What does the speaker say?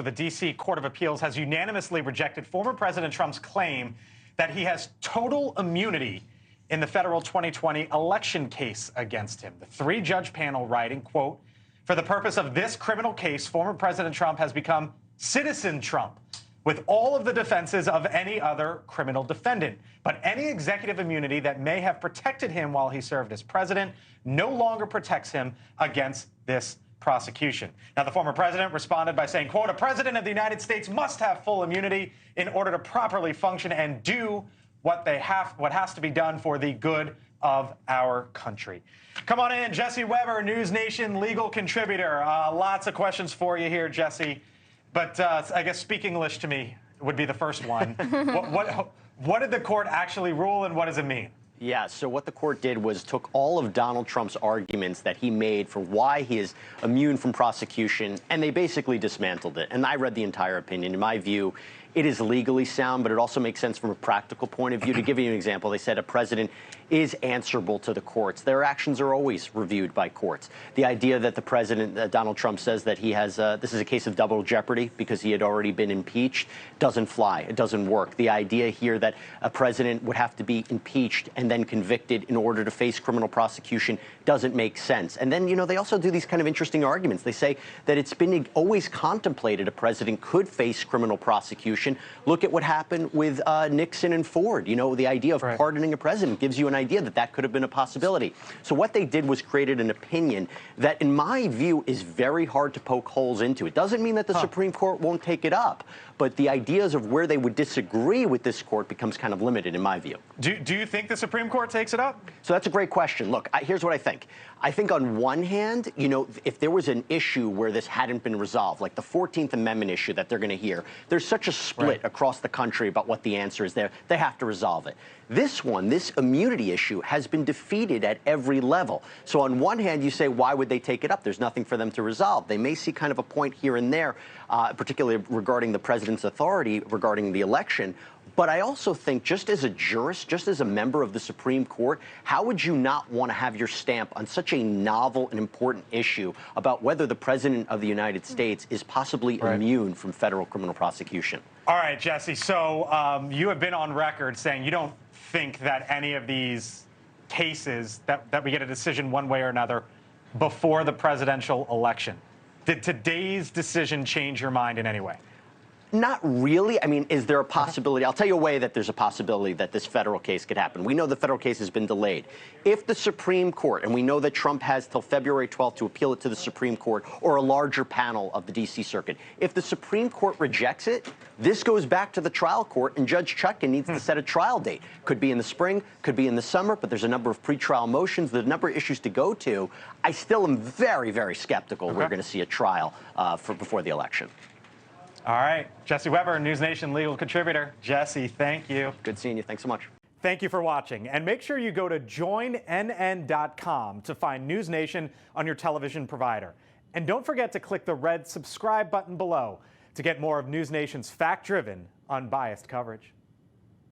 The D.C. Court of Appeals has unanimously rejected former President Trump's claim that he has total immunity in the federal 2020 election case against him. The three-judge panel writing, quote, "For the purpose of this criminal case, former President Trump has become Citizen Trump with all of the defenses of any other criminal defendant. But any executive immunity that may have protected him while he served as president no longer protects him against this prosecution." Now, the former president responded by saying, quote, "A president of the United States must have full immunity in order to properly function and do what has to be done for the good of our country." Come on in, Jesse Weber, NewsNation legal contributor. Lots of questions for you here, Jesse. But I guess speak English to me would be the first one. What did the court actually rule, and what does it mean? Yeah, so what the court did was took all of Donald Trump's arguments that he made for why he is immune from prosecution, and they basically dismantled it. And I read the entire opinion. In my view, it is legally sound, but it also makes sense from a practical point of view. To give you an example, they said a president is answerable to the courts. Their actions are always reviewed by courts. The idea that the president, Donald Trump, says that he has, this is a case of double jeopardy because he had already been impeached, doesn't fly. It doesn't work. The idea here that a president would have to be impeached and then convicted in order to face criminal prosecution doesn't make sense. And then, you know, they also do these kind of interesting arguments. They say that it's been always contemplated a president could face criminal prosecution. Look at what happened with Nixon and Ford. You know, the idea of pardoning a president gives you an idea that that could have been a possibility. So what they did was created an opinion that, in my view, is very hard to poke holes into. It doesn't mean that the Supreme Court won't take it up, but the ideas of where they would disagree with this court becomes kind of limited, in my view. Do you think the Supreme Court takes it up? So that's a great question. Look, here's what I think. I think on one hand, you know, if there was an issue where this hadn't been resolved, like the 14th Amendment issue that they're going to hear, there's such a split across the country about what the answer is there. They have to resolve it. This one, this immunity issue, has been defeated at every level. So on one hand, you say, why would they take it up? There's nothing for them to resolve. They may see kind of a point here and there, particularly regarding the president's authority regarding the election. But I also think, just as a jurist, just as a member of the Supreme Court, how would you not want to have your stamp on such a novel and important issue about whether the president of the United States is possibly immune from federal criminal prosecution? All right, Jesse. So you have been on record saying you don't think that any of these cases that we get a decision one way or another before the presidential election. Did today's decision change your mind in any way? Not really. I mean, is there a possibility? I'll tell you a way that there's a possibility that this federal case could happen. We know the federal case has been delayed. If the Supreme Court, and we know that Trump has till February 12th to appeal it to the Supreme Court or a larger panel of the D.C. Circuit, if the Supreme Court rejects it, this goes back to the trial court, and Judge Chutkan needs to set a trial date. Could be in the spring, could be in the summer, but there's a number of pretrial motions, there's a number of issues to go to. I still am very, very skeptical we're going to see a trial before the election. All right. Jesse Weber, NewsNation legal contributor. Jesse, thank you. Good seeing you. Thanks so much. Thank you for watching. And make sure you go to joinnn.com to find NewsNation on your television provider. And don't forget to click the red subscribe button below to get more of NewsNation's fact-driven, unbiased coverage.